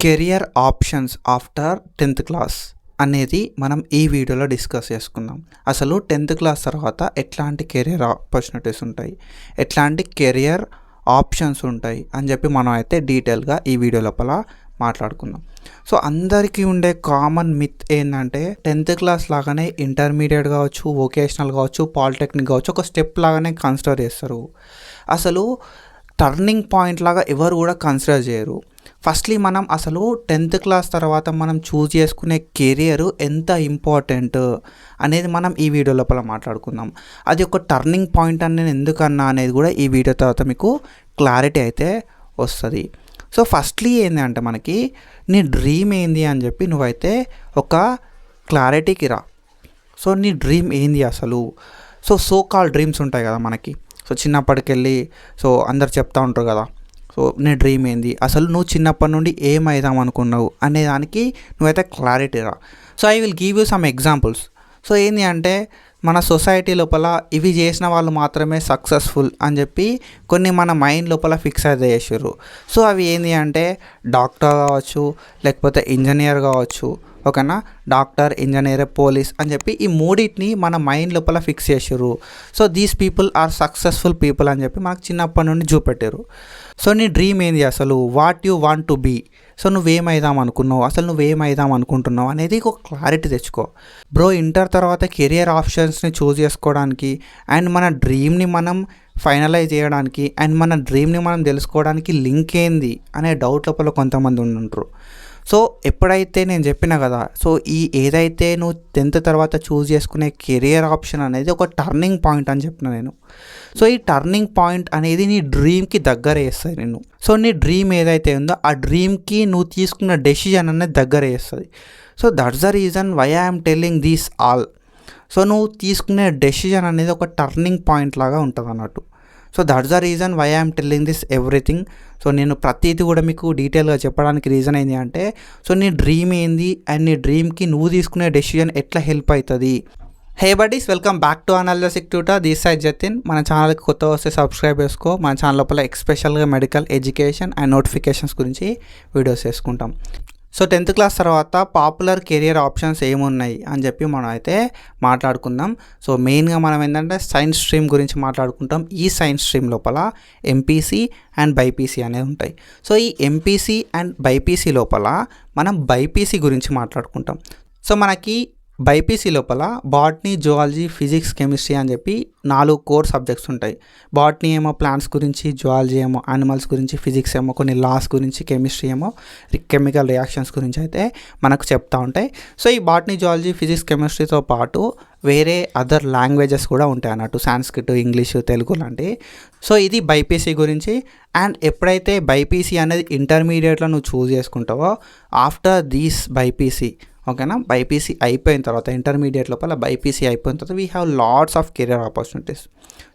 Career options after 10th class అనేది మనం ఈ వీడియోలో డిస్కస్ చేసుకుందాం. అసలు 10th క్లాస్ తర్వాత ఎట్లాంటి కెరియర్ ఆపర్చునిటీస్ ఉంటాయి, ఎట్లాంటి కెరియర్ ఆప్షన్స్ ఉంటాయి అని చెప్పి మనం అయితే డీటెయిల్గా ఈ వీడియో లోపల మాట్లాడుకుందాం. సో అందరికీ ఉండే కామన్ మిత్ ఏంటంటే 10th క్లాస్ లాగానే ఇంటర్మీడియట్ కావచ్చు, వొకేషనల్ కావచ్చు, పాలిటెక్నిక్ కావచ్చు ఒక స్టెప్ లాగానే కన్సిడర్ చేస్తారు. అసలు టర్నింగ్ పాయింట్ లాగా ఎవరు కూడా కన్సిడర్ చేయరు. ఫస్ట్లీ మనం అసలు 10th క్లాస్ తర్వాత మనం చూస్ చేసుకునే కెరియర్ ఎంత ఇంపార్టెంట్ అనేది మనం ఈ వీడియో లోపల మాట్లాడుకుందాం. అది ఒక టర్నింగ్ పాయింట్ అని నేను ఎందుకన్నా అనేది కూడా ఈ వీడియో తర్వాత మీకు క్లారిటీ అయితే వస్తుంది. సో ఫస్ట్లీ ఏంటి అంటే మనకి నీ డ్రీమ్ ఏంది అని చెప్పి నువ్వైతే ఒక క్లారిటీకి రా. సో నీ డ్రీమ్ ఏంది అసలు? సో కాల్ డ్రీమ్స్ ఉంటాయి కదా మనకి. సో చిన్నప్పటికెళ్ళి సో అందరు చెప్తా ఉంటారు కదా, సో నీ డ్రీమ్ ఏంది అసలు, నువ్వు చిన్నప్పటి నుండి ఏమైదాం అనుకున్నావు అనే దానికి నువ్వైతే క్లారిటీ రా. So I will give you some examples. So ఏంటి అంటే మన సొసైటీ లోపల ఇవి చేసిన వాళ్ళు మాత్రమే సక్సెస్ఫుల్ అని చెప్పి కొన్ని మన మైండ్ లోపల ఫిక్స్ అయితే చేసారు. సో అవి ఏంటి అంటే డాక్టర్ కావచ్చు, లేకపోతే ఇంజనీర్ కావచ్చు, ఓకేనా, డాక్టర్, ఇంజనీర్, పోలీస్ అని చెప్పి ఈ మూడింటిని మన మైండ్ లోపల ఫిక్స్ చేసారు. So these people are successful people అని చెప్పి మనకు చిన్నప్పటి నుండి చూపెట్టారు. సో నీ డ్రీమ్ ఏంది అసలు, what you want to be, so నువ్వేమైదాం అనుకున్నావు, అసలు నువ్వేమైదాం అనుకుంటున్నావు అనేది ఒక క్లారిటీ తెచ్చుకో బ్రో. ఇంటర్ తర్వాత కెరియర్ ఆప్షన్స్ని చూస్ చేసుకోవడానికి అండ్ మన డ్రీమ్ని మనం ఫైనలైజ్ చేయడానికి అండ్ మన డ్రీమ్ని మనం తెలుసుకోవడానికి లింక్ ఏంది అనే డౌట్ లోపల కొంతమంది ఉంటుంటారు. సో ఎప్పుడైతే నేను చెప్పినా కదా, సో ఏదైతే నువ్వు 10th తర్వాత చూస్ చేసుకునే కెరియర్ ఆప్షన్ అనేది ఒక టర్నింగ్ పాయింట్ అని చెప్పిన నేను. సో ఈ టర్నింగ్ పాయింట్ అనేది నీ డ్రీమ్కి దగ్గర చేస్తుంది నేను. సో నీ డ్రీమ్ ఏదైతే ఉందో ఆ డ్రీమ్కి నువ్వు తీసుకున్న డెసిజన్ అనేది దగ్గర చేస్తుంది. So that's the reason why I'm telling these all. So నువ్వు తీసుకునే డెసిజన్ అనేది ఒక టర్నింగ్ పాయింట్ లాగా ఉంటుంది అన్నట్టు. So that's the reason why I'm telling this everything. So నేను ప్రతిదీ కూడా మీకు డీటెయిల్గా చెప్పడానికి రీజన్ ఏంటి అంటే, సో నీ డ్రీమ్ ఏంది అండ్ నీ డ్రీమ్కి నువ్వు తీసుకునే డెసిజన్ ఎట్లా హెల్ప్ అవుతుంది. Hey buddies, welcome back to analysis tutor. This side Jatin. మన ఛానల్కి కొత్త వస్తే సబ్స్క్రైబ్ చేసుకో. మన ఛానల్ లోపల ఎస్పెషల్గా మెడికల్ ఎడ్యుకేషన్ అండ్ నోటిఫికేషన్స్ గురించి వీడియోస్ చేసుకుంటాం. సో 10th క్లాస్ తర్వాత పాపులర్ కెరియర్ ఆప్షన్స్ ఏమున్నాయి అని చెప్పి మనం అయితే మాట్లాడుకుందాం. సో మెయిన్గా మనం ఏంటంటే సైన్స్ స్ట్రీమ్ గురించి మాట్లాడుకుంటాం. ఈ సైన్స్ స్ట్రీమ్ లోపల ఎంపీసీ అండ్ బైపీసీ అనేవి ఉంటాయి. సో ఈ ఎంపీసీ అండ్ బైపీసీ లోపల మనం బైపీసీ గురించి మాట్లాడుకుంటాం. సో మనకి బైపీసీ లోపల బాటనీ, జువాలజీ, ఫిజిక్స్, కెమిస్ట్రీ అని చెప్పి 4 కోర్ సబ్జెక్ట్స్ ఉంటాయి. బాటనీ ఏమో ప్లాంట్స్ గురించి, జువాలజీ ఏమో యానిమల్స్ గురించి, ఫిజిక్స్ ఏమో కొన్ని లాస్ గురించి, కెమిస్ట్రీ ఏమో కెమికల్ రియాక్షన్స్ గురించి అయితే మనకు చెప్తూ ఉంటాయి. సో ఈ బాటనీ, జువాలజీ, ఫిజిక్స్, కెమిస్ట్రీతో పాటు వేరే అదర్ లాంగ్వేజెస్ కూడా ఉంటాయి అన్నట్టు, సాంస్క్రిట్, ఇంగ్లీషు, తెలుగు లాంటివి. సో ఇది బైపీసీ గురించి. అండ్ ఎప్పుడైతే బైపీసీ అనేది ఇంటర్మీడియట్లో నువ్వు చూస్ చేసుకుంటావో ఆఫ్టర్ దీస్ బైపీసీ, ఓకేనా, బైపీసీ అయిపోయిన తర్వాత ఇంటర్మీడియట్ లోపల బైపీసీ అయిపోయిన తర్వాత we have lots of career opportunities.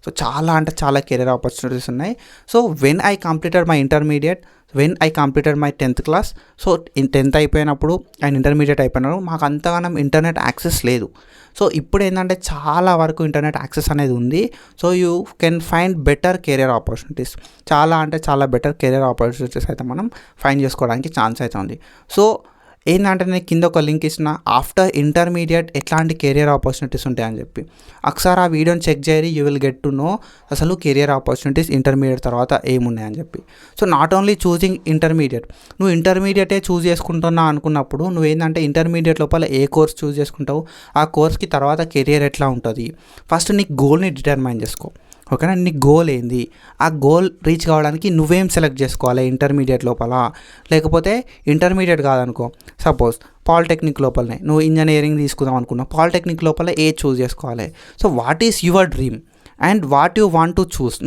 So చాలా అంటే చాలా కెరియర్ ఆపర్చునిటీస్ ఉన్నాయి. So when I completed my intermediate, when I completed my 10th class, so 10th అయిపోయినప్పుడు అండ్ ఇంటర్మీడియట్ అయిపోయినప్పుడు మాకు అంతగానం ఇంటర్నెట్ యాక్సెస్ లేదు. సో ఇప్పుడు ఏంటంటే చాలా వరకు ఇంటర్నెట్ యాక్సెస్ అనేది ఉంది. So you can find better career opportunities. చాలా అంటే చాలా బెటర్ కెరియర్ ఆపర్చునిటీస్ అయితే మనం ఫైండ్ చేసుకోవడానికి ఛాన్స్ అయితే ఉంది. సో ఏంటంటే నేను కింద ఒక లింక్ ఇచ్చిన, ఆఫ్టర్ ఇంటర్మీడియట్ ఎట్లాంటి కెరియర్ ఆపర్చునిటీస్ ఉంటాయని చెప్పి ఒకసారి ఆ వీడియోని చెక్ చేయరి. You will get to know అసలు కెరియర్ ఆపర్చునిటీస్ ఇంటర్మీడియట్ తర్వాత ఏమున్నాయని చెప్పి. So not only choosing intermediate, నువ్వు ఇంటర్మీడియటే చూస్ చేసుకుంటున్నా అనుకున్నప్పుడు నువ్వేంటంటే ఇంటర్మీడియట్ లోపల ఏ కోర్స్ చూస్ చేసుకుంటావు, ఆ కోర్స్కి తర్వాత కెరియర్ ఎట్లా ఉంటుంది, ఫస్ట్ నీ గోల్ని డిటర్మైన్ చేసుకో. ఓకేనా, నీ గోల్ ఏంది, ఆ గోల్ రీచ్ కావడానికి నువ్వేం సెలెక్ట్ చేసుకోవాలి ఇంటర్మీడియట్ లోపల. లేకపోతే ఇంటర్మీడియట్ కాదనుకో, సపోజ్ పాలిటెక్నిక్ లోపలనే నువ్వు ఇంజనీరింగ్ తీసుకుందాం అనుకున్నావు, పాలిటెక్నిక్ లోపల ఏ చూస్ చేసుకోవాలి. So what is your dream and what you want to choose,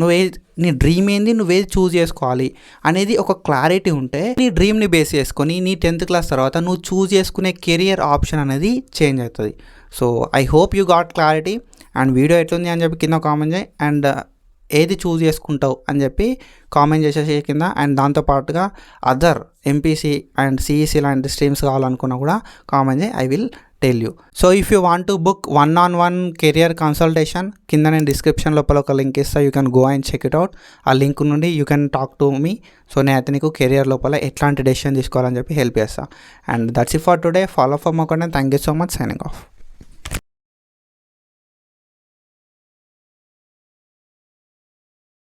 నీ డ్రీమ్ ఏంది, నువ్వేది చూస్ చేసుకోవాలి అనేది ఒక క్లారిటీ ఉంటే నీ డ్రీమ్ని బేస్ చేసుకొని నీ 10th క్లాస్ తర్వాత నువ్వు చూస్ చేసుకునే కెరియర్ ఆప్షన్ అనేది చేంజ్ అవుతుంది. So I hope you got clarity. And video ఎట్లుంది అని చెప్పి కింద కామెంట్ చేయి. అండ్ ఏది చూస్ చేసుకుంటావు అని చెప్పి కామెంట్ చేసేసి కింద. అండ్ దాంతోపాటుగా అదర్ ఎంపీసీ అండ్ సిఈసీ లాంటి స్ట్రీమ్స్ కావాలనుకున్నా కూడా కామెంట్ చేయి. I will tell you. So if you want to book 1-on-1 career consultation, కింద నేను డిస్క్రిప్షన్ లోపల ఒక లింక్ ఇస్తాను. You can go and check it out. ఆ లింక్ నుండి you can talk to me. So నేను అయితే నీకు కెరియర్ లోపల ఎట్లాంటి డెసిషన్ తీసుకోవాలని చెప్పి హెల్ప్ చేస్తాను. And that's it for today. Follow for more content. Thank you so much. Signing off.